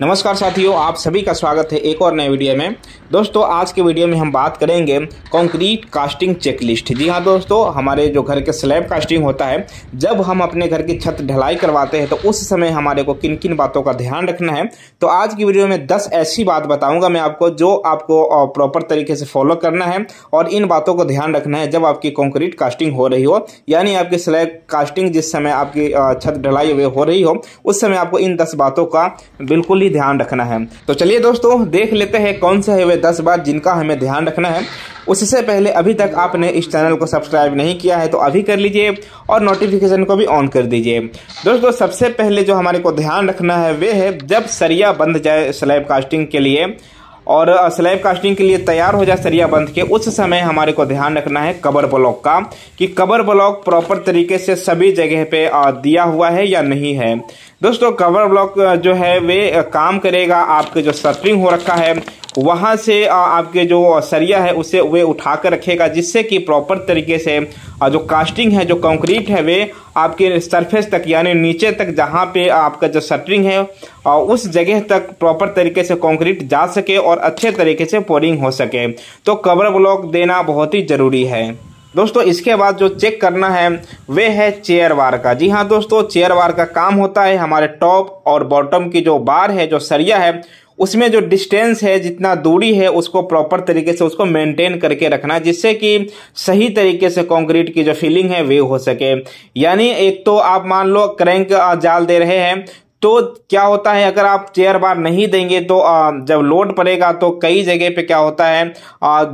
नमस्कार साथियों, आप सभी का स्वागत है एक और नए वीडियो में। दोस्तों, आज के वीडियो में हम बात करेंगे कंक्रीट कास्टिंग चेकलिस्ट। जी हाँ दोस्तों, हमारे जो घर के स्लैब कास्टिंग होता है, जब हम अपने घर की छत ढलाई करवाते हैं तो उस समय हमारे को किन किन बातों का ध्यान रखना है। तो आज की वीडियो में 10 ऐसी बात बताऊंगा मैं आपको, जो आपको प्रॉपर तरीके से फॉलो करना है और इन बातों को ध्यान रखना है जब आपकी कंक्रीट कास्टिंग हो रही हो, यानी आपकी स्लैब कास्टिंग जिस समय आपकी छत ढलाई हो रही हो उस समय आपको इन 10 बातों का बिल्कुल ही ध्यान रखना है। तो चलिए दोस्तों, देख लेते हैं कौन से है वे 10 बात जिनका हमें ध्यान रखना है। उससे पहले अभी तक आपने इस चैनल को सब्सक्राइब नहीं किया है तो अभी कर लीजिए और नोटिफिकेशन को भी ऑन कर दीजिए। दोस्तों, सबसे पहले जो हमारे को ध्यान रखना है वे है जब सरिया बंध जाए स्लैब कास्टिंग के लिए और स्लैब कास्टिंग के लिए तैयार हो जाए सरिया बंध के, उस समय हमारे को ध्यान रखना है कवर ब्लॉक का, कि कवर ब्लॉक प्रॉपर तरीके से सभी जगह पे दिया हुआ है या नहीं है। दोस्तों, कवर ब्लॉक जो है वे काम करेगा, आपके जो शटरिंग हो रखा है वहां से आपके जो सरिया है उसे वे उठा कर रखेगा, जिससे कि प्रॉपर तरीके से जो कास्टिंग है, जो कंक्रीट है, वे आपके सरफेस तक यानी नीचे तक जहां पे आपका जो शटरिंग है उस जगह तक प्रॉपर तरीके से कंक्रीट जा सके और अच्छे तरीके से पोरिंग हो सके। तो कवर ब्लॉक देना बहुत ही जरूरी है। दोस्तों, इसके बाद जो चेक करना है वे है चेयर बार का। जी हाँ दोस्तों, चेयर बार का काम होता है हमारे टॉप और बॉटम की जो बार है, जो सरिया है, उसमें जो डिस्टेंस है, जितना दूरी है, उसको प्रॉपर तरीके से उसको मेंटेन करके रखना, जिससे कि सही तरीके से कंक्रीट की जो फिलिंग है वे हो सके। यानी एक तो आप मान लो क्रैंक जाल दे रहे हैं, तो क्या होता है अगर आप चेयर बार नहीं देंगे तो जब लोड पड़ेगा तो कई जगह पे क्या होता है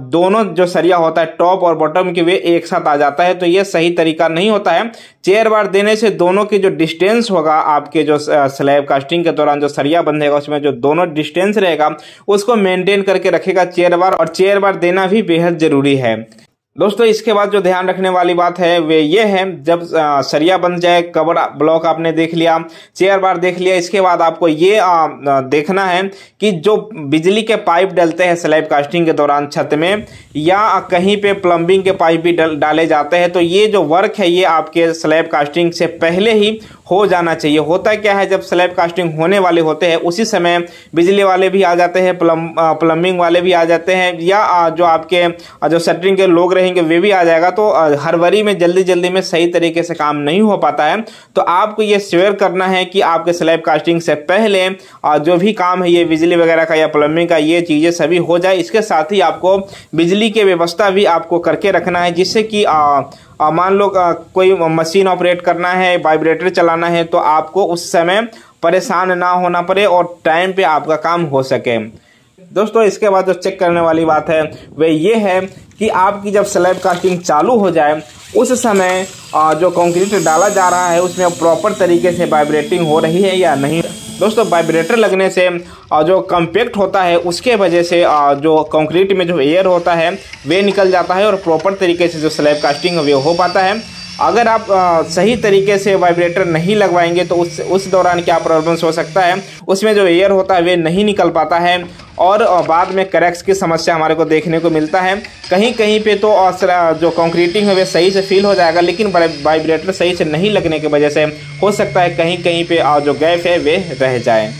दोनों जो सरिया होता है टॉप और बॉटम के वे एक साथ आ जाता है, तो ये सही तरीका नहीं होता है। चेयर बार देने से दोनों की जो डिस्टेंस होगा, आपके जो स्लैब कास्टिंग के दौरान जो सरिया बंधेगा उसमें जो दोनों डिस्टेंस रहेगा उसको मेंटेन करके रखेगा चेयर बार, और चेयर बार देना भी बेहद जरूरी है। दोस्तों, इसके बाद जो ध्यान रखने वाली बात है वे ये है, जब सरिया बन जाए, कवर ब्लॉक आपने देख लिया, चेयर बार देख लिया, इसके बाद आपको ये देखना है कि जो बिजली के पाइप डलते हैं स्लैब कास्टिंग के दौरान छत में, या कहीं पे प्लम्बिंग के पाइप भी डाले जाते हैं, तो ये जो वर्क है ये आपके स्लैब कास्टिंग से पहले ही हो जाना चाहिए। होता क्या है, जब स्लैब कास्टिंग होने वाले होते हैं उसी समय बिजली वाले भी आ जाते हैं, प्लम्बिंग वाले भी आ जाते हैं, या जो आपके जो शटरिंग के लोग रहेंगे वे भी आ जाएगा, तो हड़बड़ी में जल्दी में सही तरीके से काम नहीं हो पाता है। तो आपको ये श्योर करना है कि आपके स्लैब कास्टिंग से पहले जो भी काम है ये बिजली वगैरह का या प्लम्बिंग का, ये चीजें सभी हो जाए। इसके साथ ही आपको बिजली की व्यवस्था भी आपको करके रखना है, जिससे कि मान लो कोई मशीन ऑपरेट करना है, वाइब्रेटर चलाना है, तो आपको उस समय परेशान ना होना पड़े और टाइम पे आपका काम हो सके। दोस्तों, इसके बाद जो चेक करने वाली बात है वह ये है कि आपकी जब स्लैब कास्टिंग चालू हो जाए उस समय जो कंक्रीट डाला जा रहा है उसमें प्रॉपर तरीके से वाइब्रेटिंग हो रही है या नहीं। दोस्तों, वाइब्रेटर लगने से जो कम्पैक्ट होता है उसके वजह से जो कंक्रीट में जो एयर होता है वे निकल जाता है और प्रॉपर तरीके से जो स्लैब कास्टिंग वे हो पाता है। अगर आप सही तरीके से वाइब्रेटर नहीं लगवाएंगे तो उस दौरान क्या प्रॉब्लम्स हो सकता है, उसमें जो एयर होता है वे नहीं निकल पाता है और बाद में क्रैक्स की समस्या हमारे को देखने को मिलता है। कहीं कहीं पे तो जो कंक्रीटिंग है वे सही से फील हो जाएगा, लेकिन वाइब्रेटर सही से नहीं लगने की वजह से हो सकता है कहीं कहीं पे जो गैप है वे रह जाए।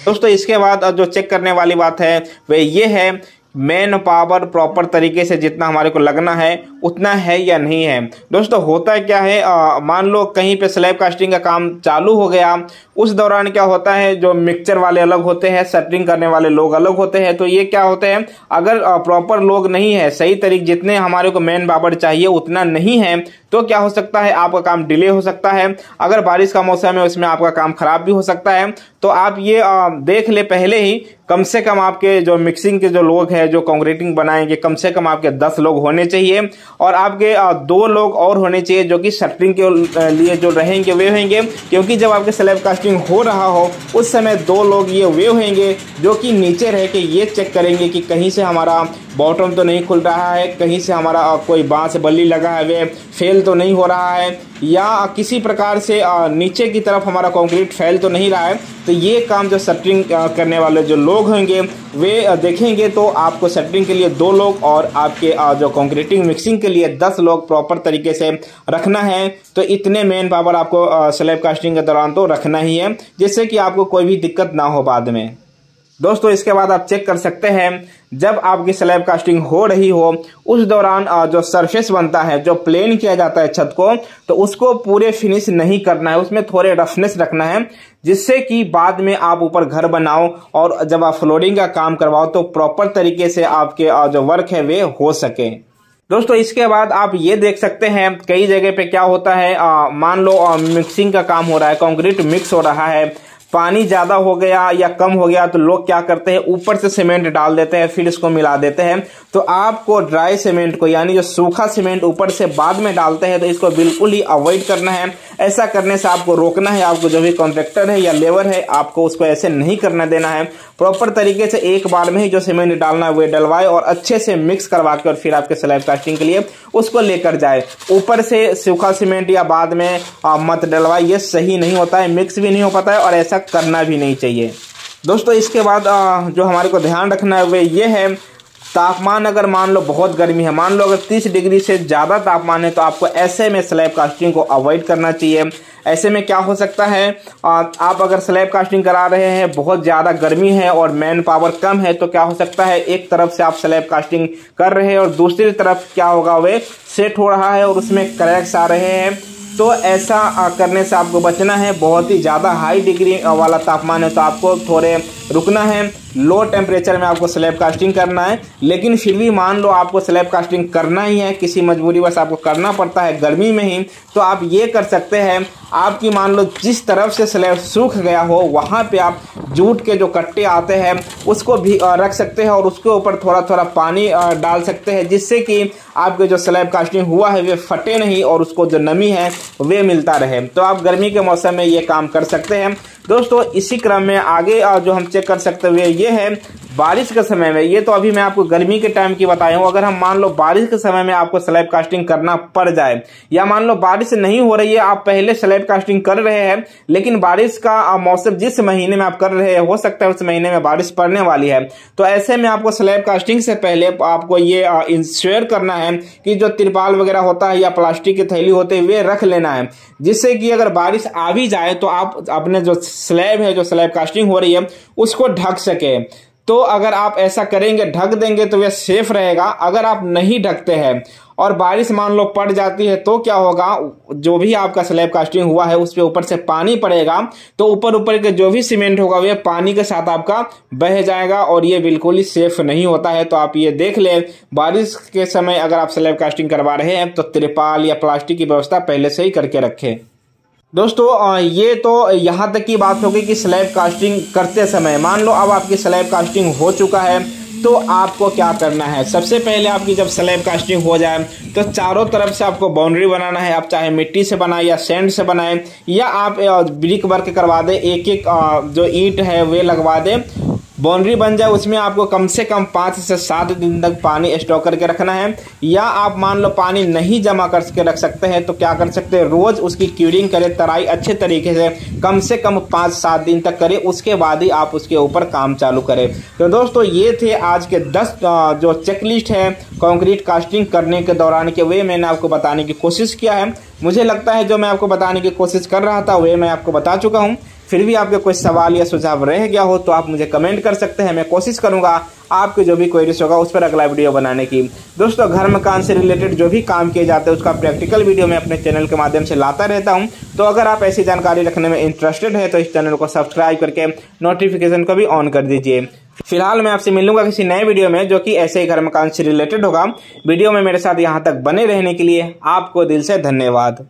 दोस्तों, इसके बाद जो चेक करने वाली बात है वे ये है, मेन पावर प्रॉपर तरीके से जितना हमारे को लगना है उतना है या नहीं है। दोस्तों, होता क्या है, मान लो कहीं पे स्लैब कास्टिंग का काम चालू हो गया, उस दौरान क्या होता है, जो मिक्सचर वाले अलग होते हैं, शटरिंग करने वाले लोग अलग होते हैं, तो ये क्या होते हैं, अगर प्रॉपर लोग नहीं है, सही तरीके जितने हमारे को मेन पावर चाहिए उतना नहीं है, तो क्या हो सकता है, आपका काम डिले हो सकता है। अगर बारिश का मौसम है उसमें आपका काम खराब भी हो सकता है। तो आप ये देख ले पहले ही, कम से कम आपके जो मिक्सिंग के जो लोग हैं, जो कंक्रीटिंग बनाएंगे, कम से कम आपके 10 लोग होने चाहिए और आपके 2 लोग और होने चाहिए जो कि शटरिंग के लिए जो रहेंगे वे होंगे, क्योंकि जब आपके स्लैब कास्टिंग हो रहा हो उस समय 2 लोग ये वे होंगे जो कि नीचे रह के ये चेक करेंगे कि कहीं से हमारा बॉटम तो नहीं खुल रहा है, कहीं से हमारा कोई बांस बल्ली लगा है वे फेल तो नहीं हो रहा है, या किसी प्रकार से नीचे की तरफ हमारा कंक्रीट फैल तो नहीं रहा है। तो ये काम जो शटरिंग करने वाले जो लोग होंगे वे देखेंगे। तो आपको शटरिंग के लिए 2 लोग और आपके जो कंक्रीटिंग मिक्सिंग के लिए 10 लोग प्रॉपर तरीके से रखना है। तो इतने मेन पावर आपको स्लैब कास्टिंग के दौरान तो रखना ही है, जिससे कि आपको कोई भी दिक्कत ना हो बाद में। दोस्तों इसके बाद आप चेक कर सकते हैं, जब आपकी स्लैब कास्टिंग हो रही हो उस दौरान जो सरफेस बनता है, जो प्लेन किया जाता है छत को, तो उसको पूरे फिनिश नहीं करना है, उसमें थोड़े रफनेस रखना है, जिससे कि बाद में आप ऊपर घर बनाओ और जब आप फ्लोरिंग का काम करवाओ तो प्रॉपर तरीके से आपके जो वर्क है वे हो सके। दोस्तों इसके बाद आप ये देख सकते हैं, कई जगह पे क्या होता है, मान लो मिक्सिंग का काम हो रहा है, कंक्रीट मिक्स हो रहा है, पानी ज्यादा हो गया या कम हो गया तो लोग क्या करते हैं, ऊपर से सीमेंट डाल देते हैं, फिर इसको मिला देते हैं। तो आपको ड्राई सीमेंट को, यानी जो सूखा सीमेंट ऊपर से बाद में डालते हैं, तो इसको बिल्कुल ही अवॉइड करना है। ऐसा करने से आपको रोकना है, आपको जो भी कॉन्ट्रैक्टर है या लेबर है आपको उसको ऐसे नहीं करना देना है। प्रॉपर तरीके से एक बार में ही जो सीमेंट डालना है वो डलवाए और अच्छे से मिक्स करवा के और फिर आपके स्लैब कास्टिंग के लिए उसको लेकर जाए। ऊपर से सूखा सीमेंट या बाद में मत डलवाए, ये सही नहीं होता है, मिक्स भी नहीं हो पाता है और ऐसा करना भी नहीं चाहिए। दोस्तों इसके बाद जो हमारे को ध्यान रखना है वे ये है, तापमान अगर मान लो बहुत गर्मी है, मान लो अगर 30 डिग्री से ज़्यादा तापमान है, तो आपको ऐसे में स्लैब कास्टिंग को अवॉइड करना चाहिए। ऐसे में क्या हो सकता है, आप अगर स्लैब कास्टिंग करा रहे हैं, बहुत ज़्यादा गर्मी है और मैन पावर कम है, तो क्या हो सकता है, एक तरफ से आप स्लैब कास्टिंग कर रहे हैं और दूसरी तरफ क्या होगा, वे सेट हो रहा है और उसमें क्रैक्स आ रहे हैं। तो ऐसा करने से आपको बचना है। बहुत ही ज़्यादा हाई डिग्री वाला तापमान है तो आपको थोड़े रुकना है, लो टेम्परेचर में आपको स्लैब कास्टिंग करना है। लेकिन फिर भी मान लो आपको स्लैब कास्टिंग करना ही है, किसी मजबूरी बस आपको करना पड़ता है गर्मी में ही, तो आप ये कर सकते हैं, आपकी मान लो जिस तरफ से स्लैब सूख गया हो वहाँ पे आप जूट के जो कट्टे आते हैं उसको भी रख सकते हैं और उसके ऊपर थोड़ा थोड़ा पानी डाल सकते हैं, जिससे कि आपके जो स्लैब कास्टिंग हुआ है वे फटे नहीं और उसको जो नमी है वे मिलता रहे। तो आप गर्मी के मौसम में ये काम कर सकते हैं। दोस्तों इसी क्रम में आगे जो हम चेक कर सकते हुए ये है, बारिश के समय में, ये तो अभी मैं आपको गर्मी के टाइम की बताया हूँ, अगर हम मान लो बारिश के समय में आपको स्लैब कास्टिंग करना पड़ जाए, या मान लो बारिश नहीं हो रही है, आप पहले स्लैब कास्टिंग कर रहे हैं, लेकिन बारिश का मौसम जिस महीने में आप कर रहे हैं हो सकता है उस महीने में बारिश पड़ने वाली है, तो ऐसे में आपको स्लैब कास्टिंग से पहले आपको ये इंश्योर करना है कि जो तिरपाल वगैरह होता है या प्लास्टिक की थैली होते हैं वे रख लेना है, जिससे कि अगर बारिश आ भी जाए तो आप अपने जो स्लैब है, जो स्लैब कास्टिंग हो रही है, उसको ढक सके। तो अगर आप ऐसा करेंगे, ढक देंगे, तो वह सेफ रहेगा। अगर आप नहीं ढकते हैं और बारिश मान लो पड़ जाती है तो क्या होगा, जो भी आपका स्लैब कास्टिंग हुआ है उस पे ऊपर से पानी पड़ेगा, तो ऊपर के जो भी सीमेंट होगा वह पानी के साथ आपका बह जाएगा और ये बिल्कुल ही सेफ नहीं होता है। तो आप ये देख लें, बारिश के समय अगर आप स्लैब कास्टिंग करवा रहे हैं तो तिरपाल या प्लास्टिक की व्यवस्था पहले से ही करके रखें। दोस्तों ये तो यहाँ तक की बात होगी कि स्लैब कास्टिंग करते समय, मान लो अब आपकी स्लैब कास्टिंग हो चुका है तो आपको क्या करना है। सबसे पहले आपकी जब स्लैब कास्टिंग हो जाए तो चारों तरफ से आपको बाउंड्री बनाना है। आप चाहे मिट्टी से बनाएं या सैंड से बनाएं या आप ब्रिक वर्क करवा दें, एक एक जो ईंट है वे लगवा दें, बाउंड्री बन जाए। उसमें आपको कम से कम 5 से 7 दिन तक पानी स्टॉक करके रखना है। या आप मान लो पानी नहीं जमा करके रख सकते हैं तो क्या कर सकते हैं, रोज उसकी क्यूरिंग करें, तराई अच्छे तरीके से कम 5-7 दिन तक करें, उसके बाद ही आप उसके ऊपर काम चालू करें। तो दोस्तों ये थे आज के 10 जो चेकलिस्ट है कंक्रीट कास्टिंग करने के दौरान के, वे मैंने आपको बताने की कोशिश किया है। मुझे लगता है जो मैं आपको बताने की कोशिश कर रहा था वे मैं आपको बता चुका हूँ। फिर भी आपके कोई सवाल या सुझाव रह गया हो तो आप मुझे कमेंट कर सकते हैं। मैं कोशिश करूंगा आपके जो भी क्वेरीज होगा उस पर अगला वीडियो बनाने की। दोस्तों घर मकान से रिलेटेड जो भी काम किए जाते हैं उसका प्रैक्टिकल वीडियो मैं अपने चैनल के माध्यम से लाता रहता हूं। तो अगर आप ऐसी जानकारी रखने में इंटरेस्टेड है तो इस चैनल को सब्सक्राइब करके नोटिफिकेशन को भी ऑन कर दीजिए। फिलहाल मैं आपसे मिलूंगा किसी नए वीडियो में जो कि ऐसे ही घर मकान से रिलेटेड होगा। वीडियो में मेरे साथ यहाँ तक बने रहने के लिए आपको दिल से धन्यवाद।